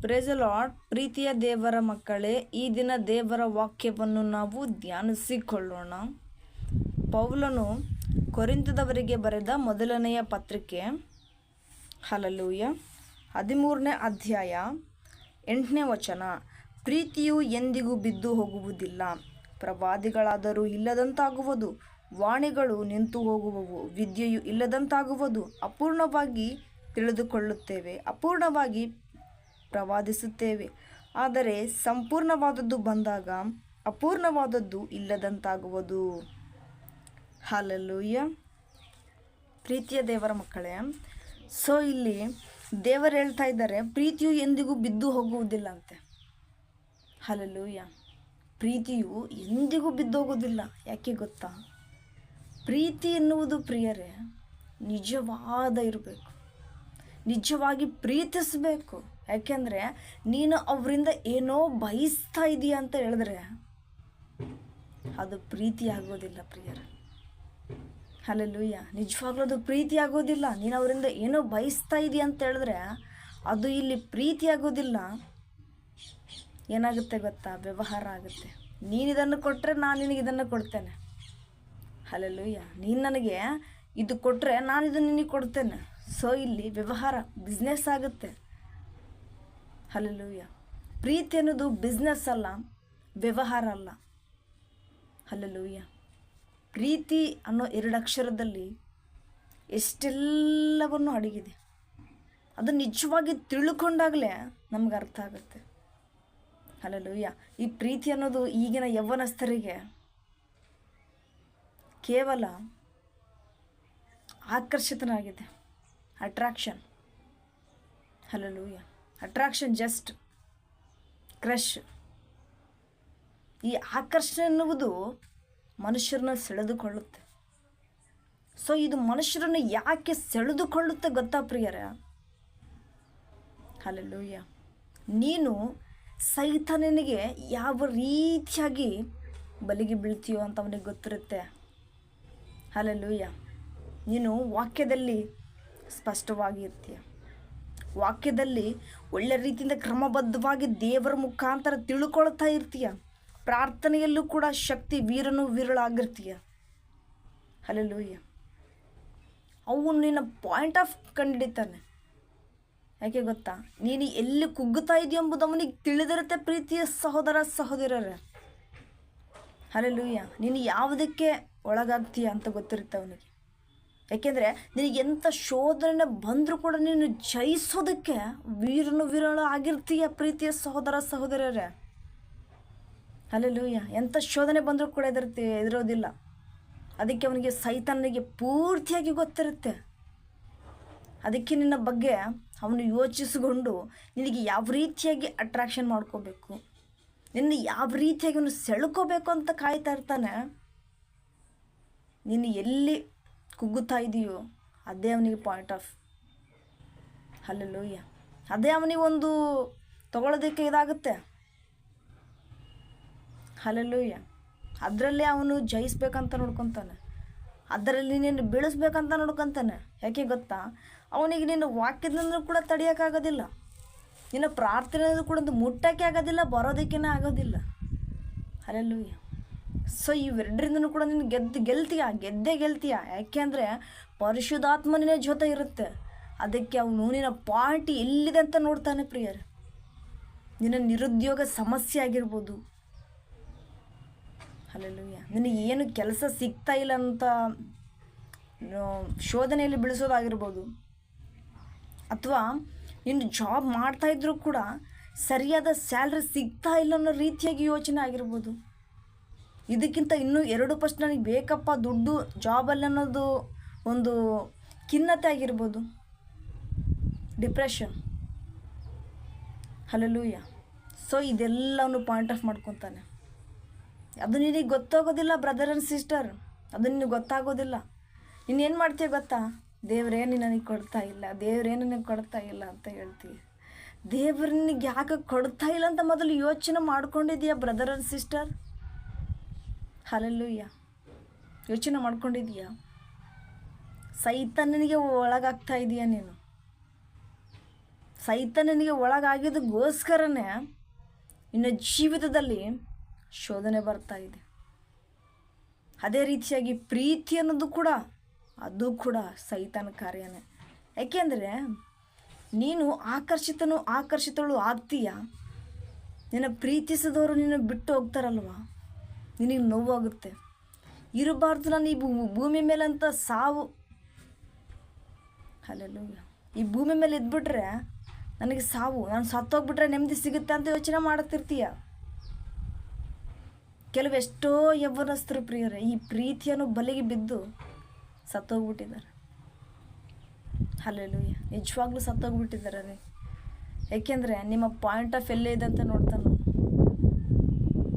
Praise lord. ಪ್ರೀತಿಯ ದೇವರ ಮಕ್ಕಳೇ, ಈ ದಿನ ದೇವರ ವಾಕ್ಯವನ್ನು ನಾವು ಧ್ಯಾನಿಸಿಕೊಳ್ಳೋಣ. ಪೌಲನು ಕೊರಿಂಥದವರಿಗೆ ಬರೆದ ಮೊದಲನೆಯ ಪತ್ರಿಕೆ, ಹಲ್ಲೆಲೂಯ, 13ನೇ ಅಧ್ಯಾಯ 8ನೇ ವಚನ. ಪ್ರೀತಿಯು ಎಂದಿಗೂ ಬಿದ್ದು ಹೋಗುವುದಿಲ್ಲ. ಪ್ರವಾದಿಗಳಾದರೂ ಇಲ್ಲದಂತಾಗುವುದು, ವಾಣಿಗಳು ನಿಂತು ಹೋಗುವವು, ವಿದ್ಯೆಯು ಇಲ್ಲದಂತಾಗುವುದು. ಅಪೂರ್ಣವಾಗಿ ತಿಳಿದುಕೊಳ್ಳುತ್ತೇವೆ, ಅಪೂರ್ಣವಾಗಿ ಪ್ರವಾದಿಸುತ್ತೇವೆ. ಆದರೆ ಸಂಪೂರ್ಣವಾದದ್ದು ಬಂದಾಗ ಅಪೂರ್ಣವಾದದ್ದು ಇಲ್ಲದಂತಾಗುವುದು. ಹಲ್ಲೆಲೂಯ. ಪ್ರೀತಿಯ ದೇವರ ಮಕ್ಕಳೇ, ಸೊ ಇಲ್ಲಿ ದೇವರು ಹೇಳ್ತಾ ಇದ್ದಾರೆ, ಪ್ರೀತಿಯು ಎಂದಿಗೂ ಬಿದ್ದು ಹೋಗುವುದಿಲ್ಲ ಅಂತೆ. ಹಲ್ಲೆಲೂಯ. ಪ್ರೀತಿಯು ಎಂದಿಗೂ ಬಿದ್ದೋಗೋದಿಲ್ಲ. ಯಾಕೆ ಗೊತ್ತಾ? ಪ್ರೀತಿ ಎನ್ನುವುದು ಪ್ರಿಯರೇ ನಿಜವಾದ ಇರಬೇಕು, ನಿಜವಾಗಿ ಪ್ರೀತಿಸಬೇಕು. ಯಾಕೆಂದರೆ ನೀನು ಅವರಿಂದ ಏನೋ ಬಯಸ್ತಾ ಇದೀಯ ಅಂತ ಹೇಳಿದ್ರೆ ಅದು ಪ್ರೀತಿ ಆಗೋದಿಲ್ಲ ಪ್ರಿಯರೇ. ಹಲ್ಲೆಲೂಯ. ನಿಜವಾಗ್ಲೂ ಅದು ಪ್ರೀತಿ ಆಗೋದಿಲ್ಲ. ನೀನು ಅವರಿಂದ ಏನೋ ಬಯಸ್ತಾ ಇದೀಯ ಅಂತ ಹೇಳಿದ್ರೆ ಅದು ಇಲ್ಲಿ ಪ್ರೀತಿ ಆಗೋದಿಲ್ಲ. ಏನಾಗುತ್ತೆ ಗೊತ್ತಾ? ವ್ಯವಹಾರ ಆಗುತ್ತೆ. ನೀನು ಇದನ್ನು ಕೊಟ್ಟರೆ ನಾನು ನಿನಗೆ ಇದನ್ನು ಕೊಡ್ತೇನೆ. ಹಲ್ಲೆಲೂಯ. ನೀನು ನನಗೆ ಇದು ಕೊಟ್ಟರೆ ನಾನು ಇದು ನಿನಗೆ ಕೊಡ್ತೇನೆ. ಸೊ ಇಲ್ಲಿ ವ್ಯವಹಾರ, ಬಿಸ್ನೆಸ್ ಆಗುತ್ತೆ. ಹಲ್ಲೆಲೂಯ. ಪ್ರೀತಿ ಅನ್ನೋದು ಬಿಸ್ನೆಸ್ ಅಲ್ಲ, ವ್ಯವಹಾರ ಅಲ್ಲ. ಹಲ್ಲೆಲೂಯ. ಪ್ರೀತಿ ಅನ್ನೋ 2 ಅಕ್ಷರದಲ್ಲಿ ಎಷ್ಟೆಲ್ಲವನ್ನು ಅಡಗಿದೆ. ಅದು ನಿಜವಾಗಿ ತಿಳ್ಕೊಂಡಾಗಲೇ ನಮ್ಗೆ ಅರ್ಥ ಆಗುತ್ತೆ. ಹಲ್ಲೆಲೂಯ. ಈ ಪ್ರೀತಿ ಅನ್ನೋದು ಈಗಿನ ಯೌವನಸ್ಥರಿಗೆ ಕೇವಲ ಆಕರ್ಷಿತನಾಗಿದೆ. Attraction. Hallelujah. Attraction, just crush. ಈ ಆಕರ್ಷಣೆ ಎನ್ನುವುದು ಮನುಷ್ಯರನ್ನ ಸೆಳೆದುಕೊಳ್ಳುತ್ತೆ. ಸೊ ಇದು ಮನುಷ್ಯರನ್ನು ಯಾಕೆ ಸೆಳೆದುಕೊಳ್ಳುತ್ತೆ ಗೊತ್ತಾ ಪ್ರಿಯರೇ? ಹಲ್ಲೆಲೂಯ. ನೀನು ಸೈತಾನನಿಗೆ ಯಾವ ರೀತಿಯಾಗಿ ಬಲಿಗೆ ಬೀಳ್ತೀಯೋ ಅಂತ ಅವನಿಗೆ ಗೊತ್ತಿರುತ್ತೆ. ಹಲ್ಲೆಲೂಯ. ನೀನು ವಾಕ್ಯದಲ್ಲಿ ಸ್ಪಷ್ಟವಾಗಿ ಇರ್ತೀಯ. ವಾಕ್ಯದಲ್ಲಿ ಒಳ್ಳೆ ರೀತಿಯಿಂದ ಕ್ರಮಬದ್ಧವಾಗಿ ದೇವರ ಮುಖಾಂತರ ತಿಳ್ಕೊಳ್ತಾ ಇರ್ತೀಯ. ಪ್ರಾರ್ಥನೆಯಲ್ಲೂ ಕೂಡ ಶಕ್ತಿ ವೀರಳಾಗಿರ್ತೀಯ. ಹಲ್ಲೆಲೂಯ. ಅವು ನಿನ್ನ ಪಾಯಿಂಟ್ ಆಫ್ ಕಂಡಿಡಿತಾನೆ. ಯಾಕೆ ಗೊತ್ತಾ? ನೀನು ಎಲ್ಲಿ ಕುಗ್ಗುತ್ತಾ ಇದೆಯೋ ಎಂಬುದು ಅವನಿಗೆ ತಿಳಿದಿರುತ್ತೆ. ಪ್ರೀತಿಯ ಸಹೋದರ ಸಹೋದರರೇ, ಹಲ್ಲೆಲೂಯ. ನೀನು ಯಾವುದಕ್ಕೆ ಒಳಗಾಗ್ತೀಯ ಅಂತ ಗೊತ್ತಿರುತ್ತೆ ಅವನಿಗೆ. ಯಾಕೆಂದರೆ ನಿನಗೆ ಎಂಥ ಶೋಧನೆ ಬಂದರೂ ಕೂಡ ನೀನು ಜಯಿಸೋದಕ್ಕೆ ವೀರಳು ಆಗಿರ್ತೀಯ ಪ್ರೀತಿಯ ಸಹೋದರ ಸಹೋದರರೇ. ಹಲ್ಲೆಲೂಯ. ಎಂಥ ಶೋಧನೆ ಬಂದರೂ ಕೂಡ ಎದುರೋದಿಲ್ಲ. ಅದಕ್ಕೆ ಅವನಿಗೆ ಸೈತಾನನಿಗೆ ಪೂರ್ತಿಯಾಗಿ ಗೊತ್ತಿರುತ್ತೆ. ಅದಕ್ಕೆ ನಿನ್ನ ಬಗ್ಗೆ ಅವನು ಯೋಚಿಸಿಕೊಂಡು ನಿನಗೆ ಯಾವ ರೀತಿಯಾಗಿ ಅಟ್ರಾಕ್ಷನ್ ಮಾಡ್ಕೋಬೇಕು, ನಿನ್ನ ಯಾವ ರೀತಿಯಾಗಿ ಅವನು ಸೆಳ್ಕೋಬೇಕು ಅಂತ ಕಾಯ್ತಾ ಇರ್ತಾನೆ. ನೀನು ಎಲ್ಲಿ ಕುಗ್ಗುತ್ತಾ ಇದೆಯೋ ಅದೇ ಅವನಿಗೆ ಪಾಯಿಂಟ್ ಆಫ್. ಹಲ್ಲೆಲೂಯ. ಅದೇ ಅವನಿಗೆ ಒಂದು ತಗೊಳ್ಳೋದಕ್ಕೆ ಇದಾಗುತ್ತೆ. ಹಲ್ಲೆಲೂಯ. ಅದರಲ್ಲೇ ಅವನು ಜಯಿಸ್ಬೇಕಂತ ನೋಡ್ಕೊತಾನೆ, ಅದರಲ್ಲಿ ನೀನು ಬೀಳಿಸ್ಬೇಕಂತ ನೋಡ್ಕೊತಾನೆ. ಯಾಕೆ ಗೊತ್ತಾ? ಅವನಿಗೆ ನಿನ್ನ ವಾಕ್ಯದಿಂದ ಕೂಡ ತಡೆಯೋಕ್ಕಾಗೋದಿಲ್ಲ, ನಿನ್ನ ಪ್ರಾರ್ಥನೆಯಿಂದ ಕೂಡ ಮುಟ್ಟೋಕ್ಕೆ ಆಗೋದಿಲ್ಲ, ಬರೋದಕ್ಕೇ ಆಗೋದಿಲ್ಲ. ಹಲ್ಲೆಲೂಯ. ಸೊ ಇವೆರಡರಿಂದನೂ ಕೂಡ ನೀನು ಗೆದ್ದೇ ಗೆಲ್ತೀಯ. ಯಾಕೆಂದರೆ ಪರಿಶುದ್ಧಾತ್ಮ ನಿನ್ನ ಜೊತೆ ಇರುತ್ತೆ. ಅದಕ್ಕೆ ಅವನು ನಿನ್ನ ಪಾಯಿಂಟ್ ಎಲ್ಲಿದೆ ಅಂತ ನೋಡ್ತಾನೆ ಪ್ರಿಯರೇ. ನಿನ್ನ ನಿರುದ್ಯೋಗ ಸಮಸ್ಯೆ ಆಗಿರ್ಬೋದು, ಹಲ್ಲೆಲೂಯ, ನಿನಗೆ ಏನು ಕೆಲಸ ಸಿಗ್ತಾ ಇಲ್ಲ ಅಂತ ಶೋಧನೆಯಲ್ಲಿ ಬೀಳಿಸೋದಾಗಿರ್ಬೋದು, ಅಥವಾ ನೀನು ಜಾಬ್ ಮಾಡ್ತಾಯಿದ್ರೂ ಕೂಡ ಸರಿಯಾದ ಸ್ಯಾಲ್ರಿ ಸಿಗ್ತಾ ಇಲ್ಲ ಅನ್ನೋ ರೀತಿಯಾಗಿ ಯೋಚನೆ ಆಗಿರ್ಬೋದು. ಇದಕ್ಕಿಂತ ಇನ್ನೂ 2% ನನಗೆ ಬೇಕಪ್ಪ ದುಡ್ಡು ಜಾಬಲ್ಲಿ ಅನ್ನೋದು ಒಂದು ಖಿನ್ನತೆ ಆಗಿರ್ಬೋದು, ಡಿಪ್ರೆಷನ್. ಹಲ್ಲೆಲೂಯ. ಸೊ ಇದೆಲ್ಲವನ್ನು ಪಾಯಿಂಟ್ ಆಫ್ ಮಾಡ್ಕೊತಾನೆ. ಅದು ನಿನಗೆ ಗೊತ್ತಾಗೋದಿಲ್ಲ ಬ್ರದರ್ ಆ್ಯಂಡ್ ಸಿಸ್ಟರ್, ಅದು ನಿನಗೆ ಗೊತ್ತಾಗೋದಿಲ್ಲ. ನೀನೇನು ಮಾಡ್ತೀಯ ಗೊತ್ತಾ? ದೇವರೇನು ನನಗೆ ಕೊಡ್ತಾ ಇಲ್ಲ, ದೇವರೇನು ನನಗೆ ಕೊಡ್ತಾ ಇಲ್ಲ ಅಂತ ಹೇಳ್ತೀಯ. ದೇವರು ನಿನಗೆ ಯಾಕೆ ಕೊಡ್ತಾ ಇಲ್ಲ ಅಂತ ಮೊದಲು ಯೋಚನೆ ಮಾಡ್ಕೊಂಡಿದ್ದೀಯಾ ಬ್ರದರ್ ಆ್ಯಂಡ್ ಸಿಸ್ಟರ್? ಹಲ್ಲೆಲೂಯ. ಯೋಚನೆ ಮಾಡ್ಕೊಂಡಿದ್ದೀಯಾ? ಸೈತಾನನಿಗೆ ಒಳಗಾಗ್ತಾ ಇದೆಯಾ ನೀನು? ಸೈತಾನನಿಗೆ ಒಳಗಾಗಿದ್ದಕ್ಕೋಸ್ಕರನೇ ನಿನ್ನ ಜೀವಿತದಲ್ಲಿ ಶೋಧನೆ ಬರ್ತಾ ಇದೆ. ಅದೇ ರೀತಿಯಾಗಿ ಪ್ರೀತಿ ಅನ್ನೋದು ಕೂಡ ಅದು ಕೂಡ ಸೈತಾನ ಕಾರ್ಯನೇ. ಯಾಕೆಂದರೆ ನೀನು ಆಕರ್ಷಿತಳು ಆಗ್ತೀಯ. ನಿನ್ನ ಪ್ರೀತಿಸಿದವರು ನಿನ್ನ ಬಿಟ್ಟು ಹೋಗ್ತಾರಲ್ವ, ನಿನಗೆ ನೋವಾಗುತ್ತೆ. ಇರಬಾರ್ದು ನಾನು ಈ ಭೂಮಿ ಮೇಲೆ ಅಂತ ಸಾವು, ಹಲ್ಲೆಲೂಯಾ, ಈ ಭೂಮಿ ಮೇಲೆ ಇದ್ಬಿಟ್ರೆ ನನಗೆ ಸಾವು, ನಾನು ಸತ್ತೋಗ್ಬಿಟ್ರೆ ನೆಮ್ಮದಿ ಸಿಗುತ್ತೆ ಅಂತ ಯೋಚನೆ ಮಾಡುತ್ತಿರ್ತೀಯ. ಎಷ್ಟೋ ಯೌವನಸ್ಥರು ಪ್ರಿಯರೇ ಈ ಪ್ರೀತಿಯನ್ನು ಬಲಿಗೆ ಬಿದ್ದು ಸತ್ತೋಗ್ಬಿಟ್ಟಿದ್ದಾರೆ. ಹಲ್ಲೆಲೂಯಾ, ನಿಜವಾಗ್ಲೂ ಸತ್ತೋಗ್ಬಿಟ್ಟಿದ್ದಾರೆ ರೀ. ಏಕೆಂದರೆ ನಿಮ್ಮ ಪಾಯಿಂಟ್ ಆಫ್ ಎಲ್ಲೇ ಇದೆ ಅಂತ ನೋಡ್ತಾನೆ.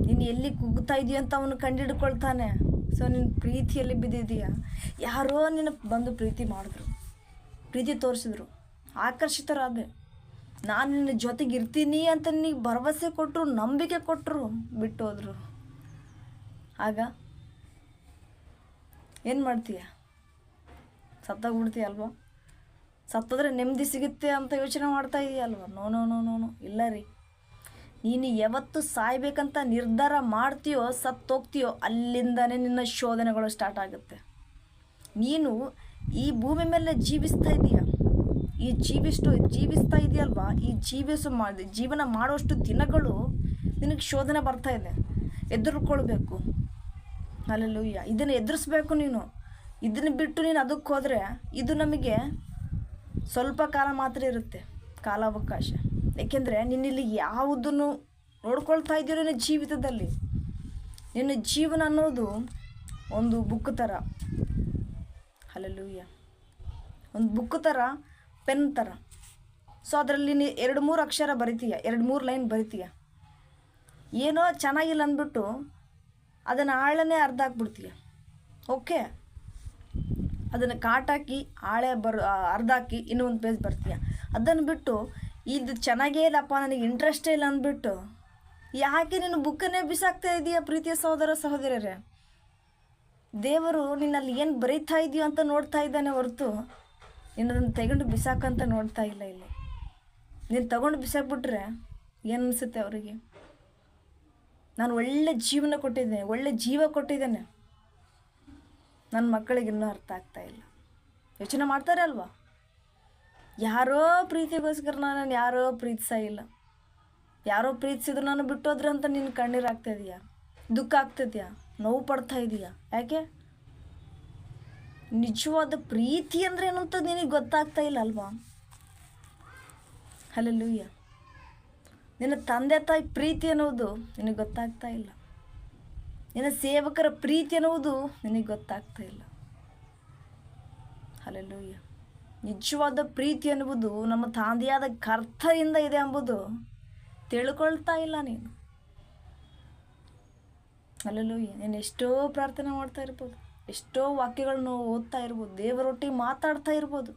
ನೀನು ಎಲ್ಲಿ ಕುಗ್ತಾ ಇದೆಯೋ ಅಂತ ಅವನು ಕಂಡುಹಿಡ್ಕೊಳ್ತಾನೆ. ಸೊ ನಿನ್ನ ಪ್ರೀತಿಯಲ್ಲಿ ಬಿದ್ದಿದೆಯಾ, ಯಾರೋ ನಿನ್ನ ಬಂದು ಪ್ರೀತಿ ಮಾಡಿದ್ರು, ಪ್ರೀತಿ ತೋರಿಸಿದ್ರು, ಆಕರ್ಷಿತರಾದೆ, ನಾನು ನಿನ್ನ ಜೊತೆಗೆ ಇರ್ತೀನಿ ಅಂತ ನಿನಗೆ ಭರವಸೆ ಕೊಟ್ಟರು, ನಂಬಿಕೆ ಕೊಟ್ಟರು, ಬಿಟ್ಟು ಹೋದರು. ಆಗ ಏನು ಮಾಡ್ತೀಯ? ಸತ್ತೋಗ್ಬಿಡ್ತೀಯ ಅಲ್ವಾ? ಸತ್ತೋದ್ರೆ ನೆಮ್ಮದಿ ಸಿಗುತ್ತೆ ಅಂತ ಯೋಚನೆ ಮಾಡ್ತಾ ಇದೆಯಲ್ವ? No no no no no ಇಲ್ಲ ರೀ. ನೀನು ಯಾವತ್ತು ಸಾಯ್ಬೇಕಂತ ನಿರ್ಧಾರ ಮಾಡ್ತೀಯೋ, ಸತ್ತೋಗ್ತೀಯೋ, ಅಲ್ಲಿಂದನೇ ನಿನ್ನ ಶೋಧನೆಗಳು ಸ್ಟಾರ್ಟ್ ಆಗುತ್ತೆ. ನೀನು ಈ ಭೂಮಿ ಮೇಲೆ ಜೀವಿಸ್ತಾ ಇದೀಯ, ಈ ಜೀವಿಸ್ತಾ ಇದೆಯಲ್ವಾ, ಈ ಜೀವನ ಮಾಡೋಷ್ಟು ದಿನಗಳು ನಿನಗೆ ಶೋಧನೆ ಬರ್ತಾ ಇದೆ. ಎದುರ್ಕೊಳ್ಬೇಕು. ಹಲ್ಲೆಲೂಯಾ, ಇದನ್ನು ಎದುರಿಸ್ಬೇಕು ನೀನು. ಇದನ್ನು ಬಿಟ್ಟು ನೀನು ಅದಕ್ಕೆ ಹೋದರೆ ಇದು ನಮಗೆ ಸ್ವಲ್ಪ ಕಾಲ ಮಾತ್ರ ಇರುತ್ತೆ, ಕಾಲಾವಕಾಶ. ಏಕೆಂದರೆ ನಿನ್ನಿಲ್ಲಿ ಯಾವುದನ್ನು ನೋಡ್ಕೊಳ್ತಾ ಇದೆಯೋ ನಿನ್ನ ಜೀವಿತದಲ್ಲಿ, ನಿನ್ನ ಜೀವನ ಅನ್ನೋದು ಒಂದು ಬುಕ್ ಥರ. ಹಲ್ಲೆಲೂಯಾ, ಒಂದು ಬುಕ್ ಥರ, ಪೆನ್ ಥರ. ಸೊ ಅದರಲ್ಲಿ ನೀ 2-3 ಅಕ್ಷರ ಬರಿತೀಯ, 2-3 ಲೈನ್ ಬರಿತೀಯ. ಏನೋ ಚೆನ್ನಾಗಿಲ್ಲ ಅಂದ್ಬಿಟ್ಟು ಅದನ್ನು ಆಳನೇ ಅರ್ಧ ಹಾಕ್ಬಿಡ್ತೀಯ. ಓಕೆ, ಅದನ್ನು ಕಾಟಾಕಿ ಅರ್ಧ ಹಾಕಿ ಇನ್ನೂ ಒಂದು ಪೇಜ್ ಬರ್ತೀಯ. ಅದನ್ನು ಬಿಟ್ಟು ಇದು ಚೆನ್ನಾಗೇ ಇಲ್ಲಪ್ಪ, ನನಗೆ ಇಂಟ್ರೆಸ್ಟೇ ಇಲ್ಲ ಅಂದ್ಬಿಟ್ಟು ಯಾಕೆ ನೀನು ಬುಕ್ಕನ್ನೇ ಬಿಸಾಕ್ತಾ ಇದೀಯ? ಪ್ರೀತಿಯ ಸಹೋದರ ಸಹೋದರರೇ, ದೇವರು ನಿನ್ನಲ್ಲಿ ಏನು ಬರೀತಾ ಇದೆಯೋ ಅಂತ ನೋಡ್ತಾ ಇದ್ದಾನೆ ಹೊರತು ನಿನ್ನದನ್ನು ತೆಗೊಂಡು ಬಿಸಾಕಂತ ನೋಡ್ತಾ ಇಲ್ಲ. ಇಲ್ಲಿ ನೀನು ತಗೊಂಡು ಬಿಸಾಕ್ಬಿಟ್ರೆ ಏನು ಅನಿಸುತ್ತೆ ಅವರಿಗೆ? ನಾನು ಒಳ್ಳೆ ಜೀವನ ಕೊಟ್ಟಿದ್ದೇನೆ, ಒಳ್ಳೆ ಜೀವ ಕೊಟ್ಟಿದ್ದೇನೆ, ನನ್ನ ಮಕ್ಕಳಿಗೆ ಇನ್ನೂ ಅರ್ಥ ಆಗ್ತಾ ಇಲ್ಲ. ಯೋಚನೆ ಮಾಡ್ತಾರೆ ಅಲ್ವಾ? ಯಾರೋ ಪ್ರೀತಿಗೋಸ್ಕರ ನಾನು ಯಾರೋ ಪ್ರೀತಿಸೇ ಇಲ್ಲ, ಯಾರೋ ಪ್ರೀತಿಸಿದ್ರು ನಾನು ಬಿಟ್ಟೋದ್ರೆ ಅಂತ ನಿನ್ನ ಕಣ್ಣೀರು ಆಗ್ತಾಯಿದೆಯಾ, ದುಃಖ ಆಗ್ತಿದೆಯಾ, ನೋವು ಪಡ್ತಾ ಇದೆಯಾ? ಯಾಕೆ? ನಿಜವಾದ ಪ್ರೀತಿ ಅಂದರೆ ಏನು ಅಂತ ನಿನಗೆ ಗೊತ್ತಾಗ್ತಾ ಇಲ್ಲ ಅಲ್ವಾ? ಹಲ್ಲೆಲೂಯಾ, ನಿನ್ನ ತಂದೆ ತಾಯಿ ಪ್ರೀತಿ ಅನ್ನೋದು ನಿನಗೆ ಗೊತ್ತಾಗ್ತಾ ಇಲ್ಲ, ನಿನ್ನ ಸೇವಕರ ಪ್ರೀತಿ ಅನ್ನುವುದು ನಿನಗೆ ಗೊತ್ತಾಗ್ತಾ ಇಲ್ಲ. ಹಲ್ಲೆಲೂಯಾ, ನಿಜವಾದ ಪ್ರೀತಿ ಅನ್ನುವುದು ನಮ್ಮ ತಂದೆಯಾದ ಕರ್ತರಿಂದ ಇದೆ ಎಂಬುದು ತಿಳ್ಕೊಳ್ತಾ ಇಲ್ಲ ನೀನು. ಹಲ್ಲೆಲೂಯಾ, ನೀನು ಎಷ್ಟೋ ಪ್ರಾರ್ಥನೆ ಮಾಡ್ತಾ ಇರ್ಬೋದು, ಎಷ್ಟೋ ವಾಕ್ಯಗಳನ್ನು ಓದ್ತಾ ಇರ್ಬೋದು, ದೇವರೊಟ್ಟಿಗೆ ಮಾತಾಡ್ತಾ ಇರ್ಬೋದು.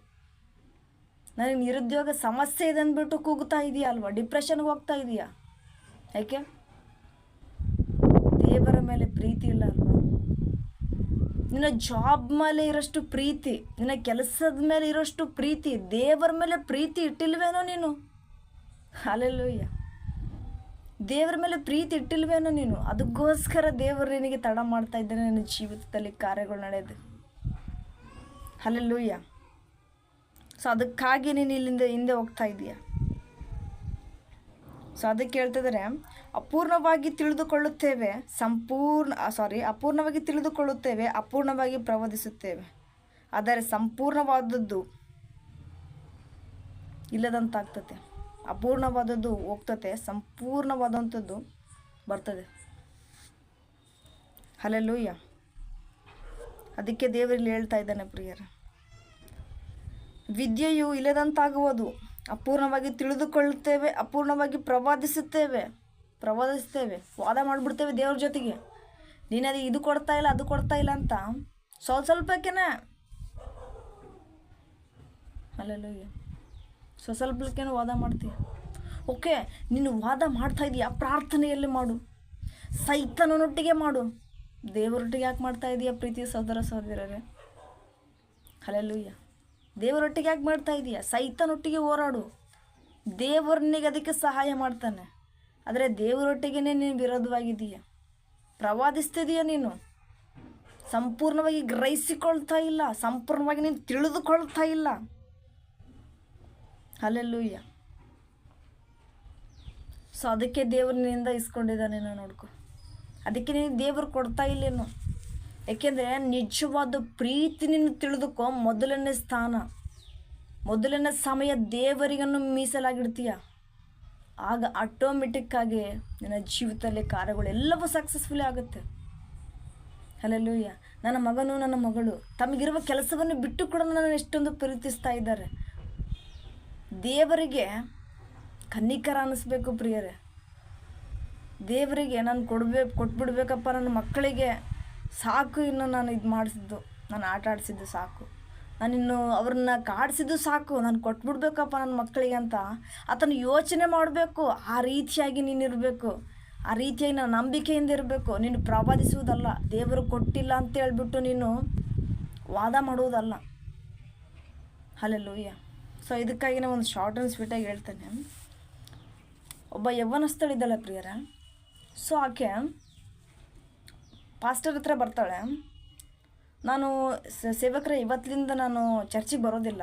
ನನಗೆ ನಿರುದ್ಯೋಗ ಸಮಸ್ಯೆ ಇದೆ ಅಂದ್ಬಿಟ್ಟು ಕೂಗ್ತಾ ಇದೆಯಾ ಅಲ್ವಾ? ಡಿಪ್ರೆಷನ್ಗೆ ಹೋಗ್ತಾ ಇದೆಯಾ? ಯಾಕೆ? ದೇವರ ಮೇಲೆ ಪ್ರೀತಿ ಇಲ್ಲ ಅಲ್ವಾ? ನಿನ್ನ ಜಾಬ್ ಮೇಲೆ ಇರೋಷ್ಟು ಪ್ರೀತಿ, ನಿನ್ನ ಕೆಲಸದ ಮೇಲೆ ಇರೋಷ್ಟು ಪ್ರೀತಿ, ದೇವರ ಮೇಲೆ ಪ್ರೀತಿ ಇಟ್ಟಿಲ್ವೇನೋ ನೀನು? ಹಲ್ಲೆಲೂಯಾ, ದೇವರ ಮೇಲೆ ಪ್ರೀತಿ ಇಟ್ಟಿಲ್ವೇನೋ ನೀನು? ಅದಕ್ಕೋಸ್ಕರ ದೇವರು ನಿನಗೆ ತಡ ಮಾಡ್ತಾ ಇದ್ದಾನೆ ನಿನ್ನ ಜೀವಿತದಲ್ಲಿ ಕಾರ್ಯಗಳು ನಡೆದು. ಹಲ್ಲೆಲೂಯಾ, ಸೊ ಅದಕ್ಕಾಗಿ ನೀನು ಇಲ್ಲಿಂದ ಹಿಂದೆ ಹೋಗ್ತಾ ಇದೀಯ. ಸೊ ಅದಕ್ಕೆ ಹೇಳ್ತಿದ್ದಾರೆ, ಅಪೂರ್ಣವಾಗಿ ತಿಳಿದುಕೊಳ್ಳುತ್ತೇವೆ, ಅಪೂರ್ಣವಾಗಿ ಪ್ರವಾದಿಸುತ್ತೇವೆ, ಆದರೆ ಸಂಪೂರ್ಣವಾದದ್ದು ಇಲ್ಲದಂತಾಗ್ತದೆ. ಅಪೂರ್ಣವಾದದ್ದು ಹೋಗ್ತದೆ, ಸಂಪೂರ್ಣವಾದಂಥದ್ದು ಬರ್ತದೆ. ಹಲ್ಲೆಲೂಯಾ, ಅದಕ್ಕೆ ದೇವರಲ್ಲಿ ಹೇಳ್ತಾ ಇದ್ದಾನೆ ಪ್ರಿಯರ, ವಿದ್ಯೆಯು ಇಲ್ಲದಂತಾಗುವುದು, ಅಪೂರ್ಣವಾಗಿ ತಿಳಿದುಕೊಳ್ಳುತ್ತೇವೆ, ಅಪೂರ್ಣವಾಗಿ ಪ್ರವಾದಿಸುತ್ತೇವೆ, ವಾದ ಮಾಡಿಬಿಡ್ತೇವೆ ದೇವ್ರ ಜೊತೆಗೆ. ನೀನು ಅದು ಇದು ಕೊಡ್ತಾ ಇಲ್ಲ, ಅದು ಕೊಡ್ತಾ ಇಲ್ಲ ಅಂತ ಸ್ವಲ್ಪಕ್ಕೇನೆ. ಹಲ್ಲೆಲೂಯಾ, ಸ್ವಲ್ಪಕ್ಕೇನೆ ವಾದ ಮಾಡ್ತೀಯ. ಓಕೆ, ನೀನು ವಾದ ಮಾಡ್ತಾ ಇದೀಯ, ಪ್ರಾರ್ಥನೆಯಲ್ಲಿ ಮಾಡು, ಸೈತಾನನೊಟ್ಟಿಗೆ ಮಾಡು, ದೇವರೊಟ್ಟಿಗೆ ಯಾಕೆ ಮಾಡ್ತಾ ಇದೀಯ ಪ್ರೀತಿಯ ಸಹೋದರ ಸಹೋದರರೇ? ಹಲ್ಲೆಲೂಯಾ, ದೇವರೊಟ್ಟಿಗೆ ಯಾಕೆ ಮಾಡ್ತಾ ಇದೀಯ? ಸೈತಾನೊಟ್ಟಿಗೆ ಹೋರಾಡು. ದೇವರನಿಗೆ ಅದಕ್ಕೆ ಸಹಾಯ ಮಾಡ್ತಾನೆ. ಆದರೆ ದೇವರೊಟ್ಟಿಗೆ ನೀನು ವಿರೋಧವಾಗಿದೀಯ, ಪ್ರವಾದಿಸ್ತಿದೀಯ, ನೀನು ಸಂಪೂರ್ಣವಾಗಿ ಗ್ರಹಿಸಿಕೊಳ್ತಾ ಇಲ್ಲ, ಸಂಪೂರ್ಣವಾಗಿ ನೀನು ತಿಳಿದುಕೊಳ್ತಾ ಇಲ್ಲ. ಹಲ್ಲೆಲೂಯಾ. ಸೊ ಅದಕ್ಕೆ ದೇವರು ನಿನ್ನಿಂದ ಇಸ್ಕೊಂಡಿದ್ದಾನೇನೋ ನೋಡ್ಕೊ. ಅದಕ್ಕೆ ನೀನು ದೇವರು ಕೊಡ್ತಾ ಇಲ್ಲೇನು. ಯಾಕೆಂದರೆ ನಿಜವಾದ ಪ್ರೀತಿ ನೀನು ತಿಳಿದುಕೊ. ಮೊದಲನೇ ಸ್ಥಾನ, ಮೊದಲನೇ ಸಮಯ ದೇವರಿಗನ್ನು ಮೀಸಲಾಗಿಡ್ತೀಯ. ಆಗ ಆಟೋಮೆಟಿಕ್ಕಾಗಿ ನಿನ್ನ ಜೀವಿತದಲ್ಲಿ ಕಾರ್ಯಗಳು ಎಲ್ಲವೂ ಸಕ್ಸಸ್ಫುಲಿ ಆಗುತ್ತೆ. ಹಲ್ಲೆಲೂಯಾ. ನನ್ನ ಮಗನು ನನ್ನ ಮಗಳು ತಮಗಿರುವ ಕೆಲಸವನ್ನು ಬಿಟ್ಟು ಕೂಡ ನನ್ನನ್ನು ಎಷ್ಟೊಂದು ಪ್ರೀತಿಸ್ತಾ ಇದ್ದಾರೆ. ದೇವರಿಗೆ ಕನ್ನಿಕರ ಅನ್ನಿಸ್ಬೇಕು ಪ್ರಿಯರೇ. ದೇವರಿಗೆ ನಾನು ಕೊಟ್ಬಿಡ್ಬೇಕಪ್ಪ ನನ್ನ ಮಕ್ಕಳಿಗೆ, ಸಾಕು, ಇನ್ನು ನಾನು ಇದು ಮಾಡಿಸಿದ್ದು, ನಾನು ಆಟ ಆಡಿಸಿದ್ದು ಸಾಕು, ನಾನಿನ್ನು ಅವ್ರನ್ನ ಕಾಡಿಸಿದ್ದು ಸಾಕು, ನಾನು ಕೊಟ್ಬಿಡ್ಬೇಕಪ್ಪ ನನ್ನ ಮಕ್ಕಳಿಗೆ ಅಂತ ಆತನ ಯೋಚನೆ ಮಾಡಬೇಕು. ಆ ರೀತಿಯಾಗಿ ನೀನಿರಬೇಕು, ಆ ರೀತಿಯಾಗಿ ನಾನು ನಂಬಿಕೆಯಿಂದ ಇರಬೇಕು. ನೀನು ಪ್ರವಾದಿಸುವುದಲ್ಲ, ದೇವರು ಕೊಟ್ಟಿಲ್ಲ ಅಂತ ಹೇಳ್ಬಿಟ್ಟು ನೀನು ವಾದ ಮಾಡುವುದಲ್ಲ. ಹಲ್ಲೆಲೂಯಾ. ಸೊ ಇದಕ್ಕಾಗಿ ನಾನು ಒಂದು ಶಾರ್ಟ್ ಆ್ಯಂಡ್ ಸ್ವೀಟಾಗಿ ಹೇಳ್ತೇನೆ. ಒಬ್ಬ ಯವ್ವನಸ್ಥಳಿದ್ದಾಳೆ ಪ್ರಿಯರ. ಸೊ ಆಕೆ ಪಾಸ್ಟರ್ ಹತ್ರ ಬರ್ತಾಳೆ. ನಾನು ಸೇವಕರೇ, ಇವತ್ತಿನಿಂದ ನಾನು ಚರ್ಚಿಗೆ ಬರೋದಿಲ್ಲ,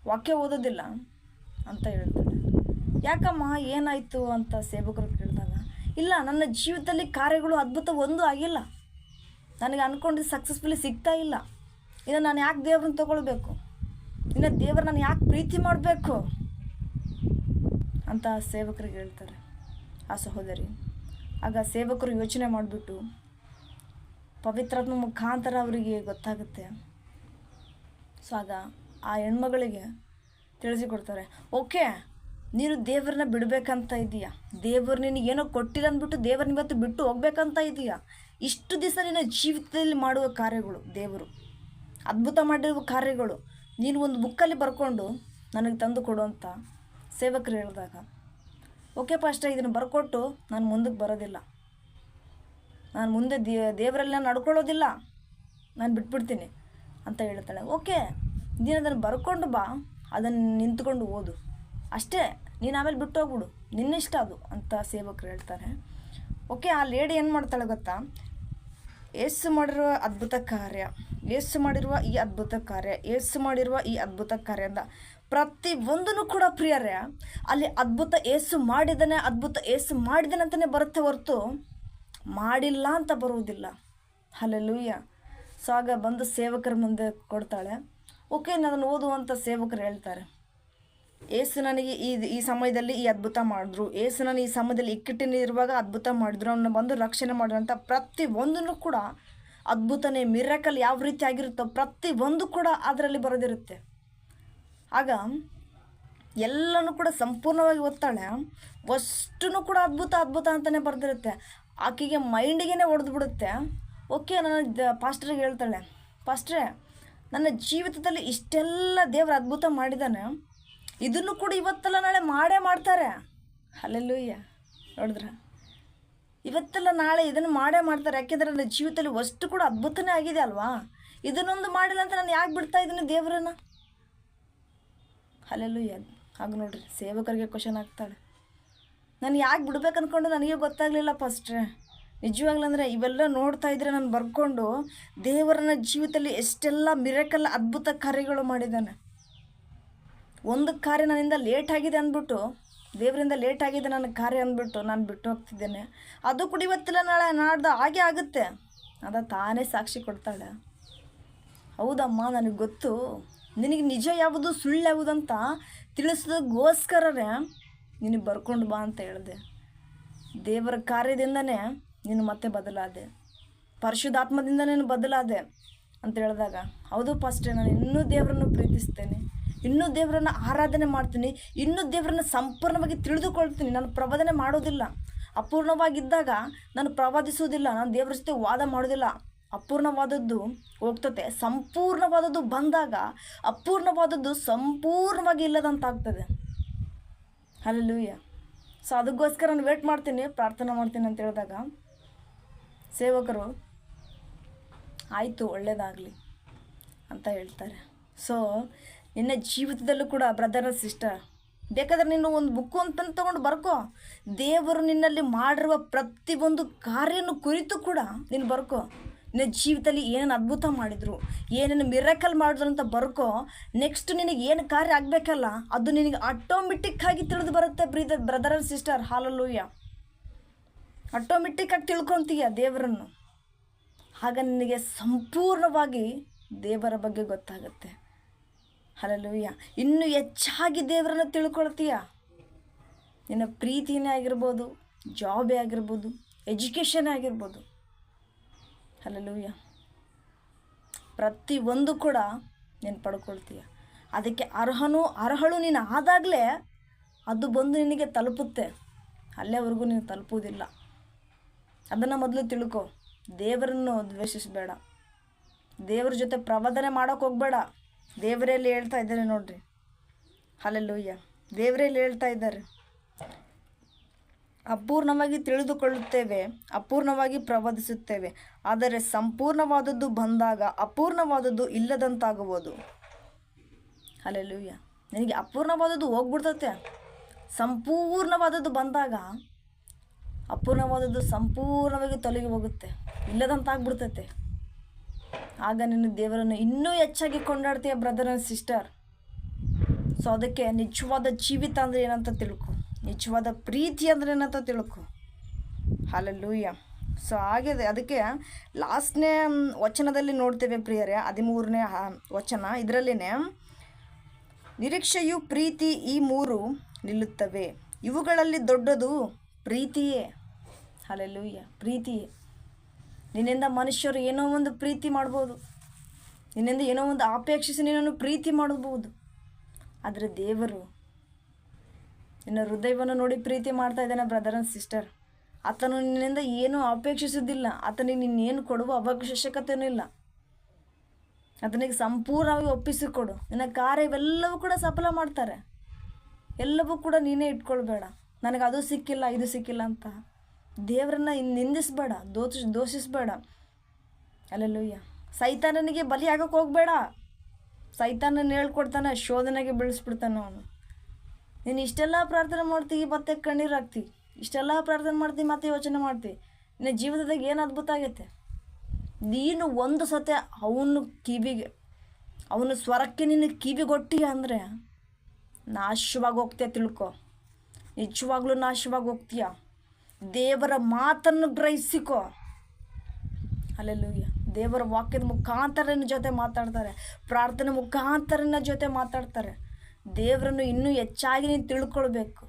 ವಾಕ್ಯ ಓದೋದಿಲ್ಲ ಅಂತ ಹೇಳ್ತಾಳೆ. ಯಾಕಮ್ಮ, ಏನಾಯಿತು ಅಂತ ಸೇವಕರು ಕೇಳಿದಾಗ, ಇಲ್ಲ, ನನ್ನ ಜೀವಿತದಲ್ಲಿ ಕಾರ್ಯಗಳು ಅದ್ಭುತ ಒಂದೂ ಆಗಿಲ್ಲ, ನನಗೆ ಅಂದ್ಕೊಂಡಿದ್ದು ಸಕ್ಸಸ್ಫುಲಿ ಸಿಗ್ತಾ ಇಲ್ಲ, ಇನ್ನು ನಾನು ಯಾಕೆ ದೇವ್ರನ್ನ ತೊಗೊಳ್ಬೇಕು, ಇನ್ನು ದೇವ್ರು ನಾನು ಯಾಕೆ ಪ್ರೀತಿ ಮಾಡಬೇಕು ಅಂತ ಸೇವಕರಿಗೆ ಹೇಳ್ತಾರೆ ಆ ಸಹೋದರಿ. ಆಗ ಸೇವಕರು ಯೋಚನೆ ಮಾಡಿಬಿಟ್ಟು ಪವಿತ್ರಾತ್ಮ ಮುಖಾಂತರ ಅವರಿಗೆ ಗೊತ್ತಾಗುತ್ತೆ. ಸೊ ಆಗ ಆ ಹೆಣ್ಮಗಳಿಗೆ ತಿಳಿಸಿಕೊಡ್ತಾರೆ, ಓಕೆ, ನೀನು ದೇವ್ರನ್ನ ಬಿಡಬೇಕಂತ ಇದೀಯಾ, ದೇವರು ನಿನಗೇನೋ ಕೊಟ್ಟಿಲ್ಲ ಅಂದ್ಬಿಟ್ಟು ದೇವ್ರನ್ನ ಇವತ್ತು ಬಿಟ್ಟು ಹೋಗ್ಬೇಕಂತ ಇದೀಯಾ. ಇಷ್ಟು ದಿವಸ ನಿನ್ನ ಜೀವಿತದಲ್ಲಿ ಮಾಡುವ ಕಾರ್ಯಗಳು, ದೇವರು ಅದ್ಭುತ ಮಾಡಿರುವ ಕಾರ್ಯಗಳು ನೀನು ಒಂದು ಬುಕ್ಕಲ್ಲಿ ಬರ್ಕೊಂಡು ನನಗೆ ತಂದು ಕೊಡು ಅಂತ ಸೇವಕರು ಹೇಳಿದಾಗ, ಓಕೆ ಪಾಸ್ಟರ್, ಇದನ್ನು ಬರ್ಕೊಟ್ಟು ನಾನು ಮುಂದಕ್ಕೆ ಬರೋದಿಲ್ಲ, ನಾನು ಮುಂದೆ ದೇವರಲ್ಲಿ ನಾನು ನಡ್ಕೊಳ್ಳೋದಿಲ್ಲ, ನಾನು ಬಿಟ್ಬಿಡ್ತೀನಿ ಅಂತ ಹೇಳ್ತಾಳೆ. ಓಕೆ, ನೀನು ಅದನ್ನು ಬರ್ಕೊಂಡು ಬಾ, ಅದನ್ನು ನಿಂತ್ಕೊಂಡು ಓದು ಅಷ್ಟೇ, ನೀನು ಆಮೇಲೆ ಬಿಟ್ಟು ಹೋಗ್ಬಿಡು, ನಿನ್ನಿಷ್ಟ ಅದು ಅಂತ ಸೇವಕರು ಹೇಳ್ತಾರೆ. ಓಕೆ, ಆ ಲೇಡಿ ಏನು ಮಾಡ್ತಾಳೆ ಗೊತ್ತಾ, ಯೇಸು ಮಾಡಿರುವ ಅದ್ಭುತ ಕಾರ್ಯ, ಯೇಸು ಮಾಡಿರುವ ಈ ಅದ್ಭುತ ಕಾರ್ಯ, ಯೇಸು ಮಾಡಿರುವ ಈ ಅದ್ಭುತ ಕಾರ್ಯ ಅಂತ ಪ್ರತಿ ಒಂದೂ ಕೂಡ ಪ್ರಿಯರೇ ಅಲ್ಲಿ ಅದ್ಭುತ ಯೇಸು ಮಾಡಿದ್ದಾನೆ, ಅದ್ಭುತ ಯೇಸು ಮಾಡಿದ್ದಾನೆ ಅಂತಲೇ ಬರುತ್ತೆ ಹೊರತು ಮಾಡಿಲ್ಲ ಅಂತ ಬರುವುದಿಲ್ಲ. ಹಲ್ಲೆಲೂಯಾ. ಸೊ ಆಗ ಬಂದು ಸೇವಕರ ಮುಂದೆ ಕೊಡ್ತಾಳೆ. ಓಕೆ, ನಾನು ಓದುವಂಥ ಸೇವಕರು ಹೇಳ್ತಾರೆ, ಯೇಸು ನನಗೆ ಈ ಸಮಯದಲ್ಲಿ ಈ ಅದ್ಭುತ ಮಾಡಿದ್ರು, ಯೇಸು ನಾನು ಈ ಸಮಯದಲ್ಲಿ ಇಕ್ಕಟ್ಟಿನಿರುವಾಗ ಅದ್ಭುತ ಮಾಡಿದ್ರು, ಅವನ್ನ ಬಂದು ರಕ್ಷಣೆ ಮಾಡಿದ್ರು ಅಂತ ಪ್ರತಿ ಒಂದೂ ಕೂಡ ಅದ್ಭುತನೇ, ಮಿರಾಕಲ್ ಯಾವ ರೀತಿ ಆಗಿರುತ್ತೋ ಪ್ರತಿ ಒಂದು ಕೂಡ ಅದರಲ್ಲಿ ಬರೋದಿರುತ್ತೆ. ಆಗ ಎಲ್ಲನೂ ಕೂಡ ಸಂಪೂರ್ಣವಾಗಿ ಓದ್ತಾಳೆ, ಅಷ್ಟೂ ಕೂಡ ಅದ್ಭುತ ಅದ್ಭುತ ಅಂತಲೇ ಬರೆದಿರುತ್ತೆ. ಆಕೆಗೆ ಮೈಂಡಿಗೆ ಹೊಡೆದು ಬಿಡುತ್ತೆ. ಓಕೆ, ನನ್ನ ಪಾಸ್ಟ್ರಿಗೆ ಹೇಳ್ತಾಳೆ, ಪಾಸ್ಟ್ರೇ, ನನ್ನ ಜೀವಿತದಲ್ಲಿ ಇಷ್ಟೆಲ್ಲ ದೇವರು ಅದ್ಭುತ ಮಾಡಿದ್ದಾನೆ, ಇದನ್ನು ಕೂಡ ಇವತ್ತೆಲ್ಲ ನಾಳೆ ಮಾಡೇ ಮಾಡ್ತಾರೆ. ಹಲ್ಲೆಲೂಯಾ. ನೋಡಿದ್ರ, ಇವತ್ತೆಲ್ಲ ನಾಳೆ ಇದನ್ನು ಮಾಡೇ ಮಾಡ್ತಾರೆ. ಯಾಕೆಂದರೆ ನನ್ನ ಜೀವಿತದಲ್ಲಿ ಅಷ್ಟು ಕೂಡ ಅದ್ಭುತನೇ ಆಗಿದೆ ಅಲ್ವಾ, ಇದನ್ನೊಂದು ಮಾಡಿಲ್ಲ ಅಂತ ನಾನು ಯಾಕೆ ಬಿಡ್ತಾ ಇದ್ದೀನಿ ದೇವರನ್ನು. ಹಲ್ಲೆಲೂಯಾ. ಹಾಗೆ ನೋಡ್ರಿ, ಸೇವಕರಿಗೆ ಕ್ವಶನ್ ಆಗ್ತಾಳೆ, ನಾನು ಯಾಕೆ ಬಿಡ್ಬೇಕು ಅಂದ್ಕೊಂಡು ನನಗೆ ಗೊತ್ತಾಗಲಿಲ್ಲ ಪಾಸ್ಟ್ರೇ. ನಿಜವಾಗ್ಲೂ ಅಂದರೆ ಇವೆಲ್ಲ ನೋಡ್ತಾ ಇದ್ದರೆ ನಾನು ಬರ್ಕೊಂಡು ದೇವರನ್ನ ಜೀವಿತದಲ್ಲಿ ಎಷ್ಟೆಲ್ಲ ಮಿರಾಕಲ್ ಅದ್ಭುತ ಕಾರ್ಯಗಳು ಮಾಡಿದ್ದಾನೆ. ಒಂದು ಕಾರ್ಯ ನನ್ನಿಂದ ಲೇಟ್ ಆಗಿದೆ ಅಂದ್ಬಿಟ್ಟು, ದೇವರಿಂದ ಲೇಟ್ ಆಗಿದೆ ನನ್ನ ಕಾರ್ಯ ಅಂದ್ಬಿಟ್ಟು ನಾನು ಬಿಟ್ಟು ಹೋಗ್ತಿದ್ದೇನೆ, ಅದು ಕೂಡ ಇವತ್ತಿಲ್ಲ ನಾಳೆ ನಾಡ್ದು ಹಾಗೆ ಆಗುತ್ತೆ ಅದ ತಾನೇ ಸಾಕ್ಷಿ ಕೊಡ್ತಾಳೆ. ಹೌದಮ್ಮ, ನನಗೆ ಗೊತ್ತು, ನಿನಗೆ ನಿಜ ಯಾವುದು ಸುಳ್ಳು ಯಾವುದಂತ ತಿಳಿಸೋದಕ್ಕೋಸ್ಕರವೇ ನಿನಗೆ ಬರ್ಕೊಂಡು ಬಾ ಅಂತ ಹೇಳಿದೆ. ದೇವರ ಕಾರ್ಯದಿಂದನೇ ನೀನು ಮತ್ತೆ ಬದಲಾದೆ, ಪರಿಶುದ್ಧಾತ್ಮದಿಂದ ನೀನು ಬದಲಾದೆ ಅಂತ ಹೇಳಿದಾಗ, ಹೌದು ಪಾಸ್ಟ್ರೇ, ನಾನು ಇನ್ನೂ ದೇವರನ್ನು ಪ್ರೀತಿಸ್ತೇನೆ, ಇನ್ನೂ ದೇವರನ್ನು ಆರಾಧನೆ ಮಾಡ್ತೀನಿ, ಇನ್ನೂ ದೇವರನ್ನು ಸಂಪೂರ್ಣವಾಗಿ ತಿಳಿದುಕೊಳ್ತೀನಿ. ನಾನು ಪ್ರವಾದನೆ ಮಾಡೋದಿಲ್ಲ, ಅಪೂರ್ಣವಾಗಿದ್ದಾಗ ನಾನು ಪ್ರವಾದಿಸುವುದಿಲ್ಲ, ನಾನು ದೇವರ ಜೊತೆ ವಾದ ಮಾಡೋದಿಲ್ಲ. ಅಪೂರ್ಣವಾದದ್ದು ಹೋಗ್ತತೆ, ಸಂಪೂರ್ಣವಾದದ್ದು ಬಂದಾಗ ಅಪೂರ್ಣವಾದದ್ದು ಸಂಪೂರ್ಣವಾಗಿ ಇಲ್ಲದಂತಾಗ್ತದೆ. ಹಲ್ಲೆಲೂಯಾ. ಸೊ ಅದಕ್ಕೋಸ್ಕರ ನಾನು ವೇಟ್ ಮಾಡ್ತೀನಿ, ಪ್ರಾರ್ಥನೆ ಮಾಡ್ತೀನಿ ಅಂತ ಹೇಳಿದಾಗ ಸೇವಕರು ಆಯಿತು, ಒಳ್ಳೆಯದಾಗಲಿ ಅಂತ ಹೇಳ್ತಾರೆ. ಸೊ ನಿನ್ನ ಜೀವಿತದಲ್ಲೂ ಕೂಡ ಬ್ರದರ್ ಸಿಸ್ಟರ್, ಬೇಕಾದ್ರೆ ನೀನು ಒಂದು ಬುಕ್ಕು ಅಂತ ತೊಗೊಂಡು ಬರ್ಕೋ. ದೇವರು ನಿನ್ನಲ್ಲಿ ಮಾಡಿರುವ ಪ್ರತಿಯೊಂದು ಕಾರ್ಯನ ಕುರಿತು ಕೂಡ ನೀನು ಬರ್ಕೋ. ನಿನ್ನ ಜೀವಿತದಲ್ಲಿ ಏನೇನು ಅದ್ಭುತ ಮಾಡಿದರು, ಏನೇನು ಮಿರಾಕಲ್ ಮಾಡಿದ್ರು ಅಂತ ಬರ್ಕೋ. ನೆಕ್ಸ್ಟ್ ನಿನಗೆ ಏನು ಕಾರ್ಯ ಆಗಬೇಕಲ್ಲ ಅದು ನಿನಗೆ ಆಟೋಮೆಟಿಕ್ಕಾಗಿ ತಿಳಿದು ಬರುತ್ತೆ ಬ್ರದರ್ ಆ್ಯಂಡ್ ಸಿಸ್ಟರ್. ಹಾಲೆಲೂಯಾ. ಆಟೋಮೆಟಿಕ್ಕಾಗಿ ತಿಳ್ಕೊತೀಯ ದೇವರನ್ನು. ಆಗ ನಿನಗೆ ಸಂಪೂರ್ಣವಾಗಿ ದೇವರ ಬಗ್ಗೆ ಗೊತ್ತಾಗುತ್ತೆ. ಹಾಲೆಲೂಯಾ. ಇನ್ನೂ ಹೆಚ್ಚಾಗಿ ದೇವರನ್ನು ತಿಳ್ಕೊಳ್ತೀಯ. ನಿನ್ನ ಪ್ರೀತಿನೇ ಆಗಿರ್ಬೋದು, ಜಾಬೇ ಆಗಿರ್ಬೋದು, ಎಜುಕೇಷನ್ ಆಗಿರ್ಬೋದು. ಹಾಲೆಲೂಯಾ. ಪ್ರತಿಯೊಂದು ಕೂಡ ನೀನು ಪಡ್ಕೊಳ್ತೀಯ. ಅದಕ್ಕೆ ಅರ್ಹಳು ನೀನು ಆದಾಗಲೇ ಅದು ಬಂದು ನಿನಗೆ ತಲುಪುತ್ತೆ. ಅಲ್ಲೇವರೆಗೂ ನೀನು ತಲುಪುವುದಿಲ್ಲ. ಅದನ್ನು ಮೊದಲು ತಿಳ್ಕೊ. ದೇವರನ್ನು ದ್ವೇಷಿಸಬೇಡ. ದೇವ್ರ ಜೊತೆ ಪ್ರವಾದನೆ ಮಾಡೋಕೆ ಹೋಗಬೇಡ. ದೇವರಲ್ಲಿ ಹೇಳ್ತಾ ಇದ್ದಾರೆ ನೋಡ್ರಿ. ಹಾಲೆಲೂಯಾ. ದೇವರಲ್ಲಿ ಹೇಳ್ತಾ ಇದ್ದಾರೆ, ಅಪೂರ್ಣವಾಗಿ ತಿಳಿದುಕೊಳ್ಳುತ್ತೇವೆ, ಅಪೂರ್ಣವಾಗಿ ಪ್ರವಾದಿಸುತ್ತೇವೆ, ಆದರೆ ಸಂಪೂರ್ಣವಾದದ್ದು ಬಂದಾಗ ಅಪೂರ್ಣವಾದದ್ದು ಇಲ್ಲದಂತಾಗುವುದು. ಹಾಲೆಲೂಯಾ. ನಿನಗೆ ಅಪೂರ್ಣವಾದದ್ದು ಹೋಗ್ಬಿಡ್ತತೆ. ಸಂಪೂರ್ಣವಾದದ್ದು ಬಂದಾಗ ಅಪೂರ್ಣವಾದದ್ದು ಸಂಪೂರ್ಣವಾಗಿ ತೊಲಗಿ ಹೋಗುತ್ತೆ, ಇಲ್ಲದಂತಾಗ್ಬಿಡ್ತತೆ. ಆಗ ನೀನು ದೇವರನ್ನು ಇನ್ನೂ ಹೆಚ್ಚಾಗಿ ಕೊಂಡಾಡ್ತೀಯ ಬ್ರದರ್ ಆ್ಯಂಡ್ ಸಿಸ್ಟರ್. ಸೊ ಅದಕ್ಕೆ ನಿಜವಾದ ಜೀವಿತ ಅಂದರೆ ಏನಂತ ತಿಳ್ಕೊ, ನಿಜವಾದ ಪ್ರೀತಿ ಅಂದರೆ ಏನಂತ ತಿಳ್ಕೊ. ಹಾಲೆಲೂಯಾ. ಸೊ ಆಗಿದೆ. ಅದಕ್ಕೆ ಲಾಸ್ಟ್ನೇ ವಚನದಲ್ಲಿ ನೋಡ್ತೇವೆ ಪ್ರಿಯರೇ, 13ನೇ ವಚನ. ಇದರಲ್ಲಿನೇ ನಿರೀಕ್ಷೆಯು, ಪ್ರೀತಿ, ಈ ಮೂರು ನಿಲ್ಲುತ್ತವೆ, ಇವುಗಳಲ್ಲಿ ದೊಡ್ಡದು ಪ್ರೀತಿಯೇ. ಹಾಲೆಲೂಯಾ. ಪ್ರೀತಿಯೇ. ನಿನ್ನಿಂದ ಮನುಷ್ಯರು ಏನೋ ಒಂದು ಪ್ರೀತಿ ಮಾಡ್ಬೋದು, ನಿನ್ನಿಂದ ಏನೋ ಒಂದು ಅಪೇಕ್ಷಿಸಿ ನಿನ್ನನ್ನು ಪ್ರೀತಿ ಮಾಡಬಹುದು. ಆದರೆ ದೇವರು ನಿನ್ನ ಹೃದಯವನ್ನು ನೋಡಿ ಪ್ರೀತಿ ಮಾಡ್ತಾ ಇದ್ದಾನೆ ಬ್ರದರ್ ಆ್ಯಂಡ್ ಸಿಸ್ಟರ್. ಆತನು ನಿನ್ನಿಂದ ಏನೂ ಅಪೇಕ್ಷಿಸೋದಿಲ್ಲ. ಆತನಿಗೆ ನಿನ್ನೇನು ಕೊಡುವ ಅವಶ್ಯಕತೆಯೂ ಇಲ್ಲ. ಆತನಿಗೆ ಸಂಪೂರ್ಣವಾಗಿ ಒಪ್ಪಿಸಿಕೊಡು. ನಿನ್ನ ಕಾರ್ಯ ಇವೆಲ್ಲವೂ ಕೂಡ ಸಫಲ ಮಾಡ್ತಾರೆ. ಎಲ್ಲವೂ ಕೂಡ ನೀನೇ ಇಟ್ಕೊಳ್ಬೇಡ, ನನಗೆ ಅದು ಸಿಕ್ಕಿಲ್ಲ ಇದು ಸಿಕ್ಕಿಲ್ಲ ಅಂತ. ದೇವರನ್ನ ನಿಂದಿಸಬೇಡ, ದೋಷಿಸಬೇಡ. ಅಲ್ಲೆಲ್ಲೂಯ್ಯ. ಸೈತಾನನಿಗೆ ಬಲಿ ಆಗೋಕ್ಕೆ ಹೋಗಬೇಡ. ಸೈತಾನನ ಹೇಳ್ಕೊಡ್ತಾನೆ, ಶೋಧನೆಗೆ ಬೀಳಿಸ್ಬಿಡ್ತಾನೆ ಅವನು. ನೀನು ಇಷ್ಟೆಲ್ಲ ಪ್ರಾರ್ಥನೆ ಮಾಡ್ತೀವಿ ಮತ್ತೆ ಕಣ್ಣೀರು ಹಾಕ್ತೀವಿ, ಇಷ್ಟೆಲ್ಲ ಪ್ರಾರ್ಥನೆ ಮಾಡ್ತೀವಿ ಮತ್ತೆ ಯೋಚನೆ ಮಾಡ್ತೀವಿ. ನಿನ್ನ ಜೀವಿತದಾಗ ಏನು ಅದ್ಭುತ ಆಗೈತೆ? ನೀನು ಒಂದು ಸತೆ ಅವನ ಸ್ವರಕ್ಕೆ ನಿನ್ನ ಕಿವಿಗೊಟ್ಟಿಯ ಅಂದರೆ ನಾಶವಾಗಿ ಹೋಗ್ತೀಯ. ತಿಳ್ಕೊ, ನಿಜವಾಗ್ಲೂ ನಾಶವಾಗಿ ಹೋಗ್ತೀಯ. ದೇವರ ಮಾತನ್ನು ಗ್ರಹಿಸಿಕೊ. ಅಲ್ಲೆಲ್ಲೂಯ್ಯ. ದೇವರ ವಾಕ್ಯದ ಮುಖಾಂತರ ನಿನ್ನ ಜೊತೆ ಮಾತಾಡ್ತಾರೆ, ಪ್ರಾರ್ಥನೆ ಮುಖಾಂತರ ನಿನ್ನ ಜೊತೆ ಮಾತಾಡ್ತಾರೆ. ದೇವರನ್ನು ಇನ್ನೂ ಹೆಚ್ಚಾಗಿ ನೀನು ತಿಳ್ಕೊಳ್ಬೇಕು.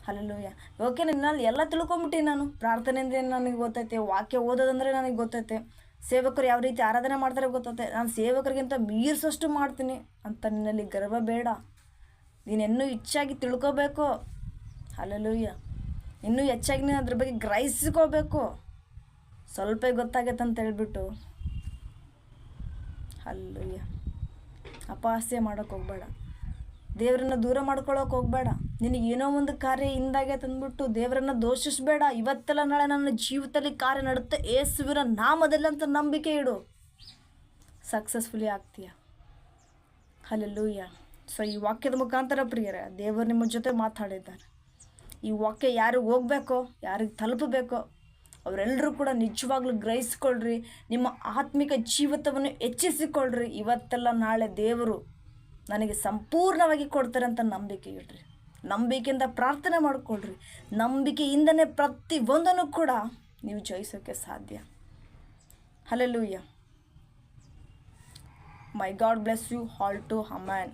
ಅಲ್ಲೆಲ್ಲೂಯ್ಯ. ಓಕೆ, ನಿನ್ನಲ್ಲಿ ಎಲ್ಲ ತಿಳ್ಕೊಂಬಿಟ್ಟು ನಾನು ಪ್ರಾರ್ಥನೆ ಅಂದರೆ ನನಗೆ ಗೊತ್ತೈತೆ, ವಾಕ್ಯ ಓದೋದಂದರೆ ನನಗೆ ಗೊತ್ತೈತೆ, ಸೇವಕರು ಯಾವ ರೀತಿ ಆರಾಧನೆ ಮಾಡ್ತಾರೆ ಗೊತ್ತೈತೆ, ನಾನು ಸೇವಕರಿಗಿಂತ ಮೀರಿಸೋಷ್ಟು ಮಾಡ್ತೀನಿ ಅಂತ ನಿನ್ನಲ್ಲಿ ಗರ್ವ ಬೇಡ. ನೀನೆನ್ನೂ ಹೆಚ್ಚಾಗಿ ತಿಳ್ಕೊಬೇಕು. ಅಲ್ಲೆಲ್ಲೂಯ್ಯ. ಇನ್ನೂ ಹೆಚ್ಚಾಗಿ ನೀನು ಅದ್ರ ಬಗ್ಗೆ ಗ್ರಹಿಸ್ಕೋಬೇಕು. ಸ್ವಲ್ಪ ಗೊತ್ತಾಗೈತೆ ಅಂತ ಹೇಳ್ಬಿಟ್ಟು ಅಲ್ಲೂಯ್ಯ ಅಪಹಾಸ್ಯ ಮಾಡೋಕ್ಕೆ ಹೋಗಬೇಡ. ದೇವರನ್ನ ದೂರ ಮಾಡ್ಕೊಳ್ಳೋಕೆ ಹೋಗಬೇಡ. ನಿನಗೆ ಏನೋ ಒಂದು ಕಾರ್ಯ ಹಿಂದಾಗೈತೆ ಅಂದ್ಬಿಟ್ಟು ದೇವರನ್ನ ದೋಷಿಸಬೇಡ. ಇವತ್ತೆಲ್ಲ ನಾಳೆ ನನ್ನ ಜೀವಿತದಲ್ಲಿ ಕಾರ್ಯ ನಡುತ್ತೆ ಯೇಸುವಿನ ನಾಮದಲ್ಲಿ ಅಂತ ನಂಬಿಕೆ ಇಡು. ಸಕ್ಸಸ್ಫುಲಿ ಆಗ್ತೀಯ. ಹಲ್ಲೆಲೂಯಾ. ಸೊ ಈ ವಾಕ್ಯದ ಮುಖಾಂತರ ಪ್ರಿಯರೇ, ದೇವರು ನಿಮ್ಮ ಜೊತೆ ಮಾತಾಡಿದ್ದಾರೆ. ಈ ವಾಕ್ಯ ಯಾರಿಗೆ ಹೋಗಬೇಕೋ, ಯಾರಿಗೆ ತಲುಪಬೇಕೋ ಅವರೆಲ್ಲರೂ ಕೂಡ ನಿಜವಾಗ್ಲೂ ಗ್ರಹಿಸ್ಕೊಳ್ರಿ. ನಿಮ್ಮ ಆತ್ಮಿಕ ಜೀವಿತವನ್ನು ಹೆಚ್ಚಿಸಿಕೊಳ್ಳ್ರಿ. ಇವತ್ತೆಲ್ಲ ನಾಳೆ ದೇವರು ನನಗೆ ಸಂಪೂರ್ಣವಾಗಿ ಕೊಡ್ತಾರೆ ಅಂತ ನಂಬಿಕೆ ಇಡ್ರಿ. ನಂಬಿಕೆಯಿಂದ ಪ್ರಾರ್ಥನೆ ಮಾಡಿಕೊಳ್ಳ್ರಿ. ನಂಬಿಕೆಯಿಂದನೇ ಪ್ರತಿಯೊಂದನ್ನು ಕೂಡ ನೀವು ಜಯಿಸೋಕ್ಕೆ ಸಾಧ್ಯ. Hallelujah. My God bless you all to amen.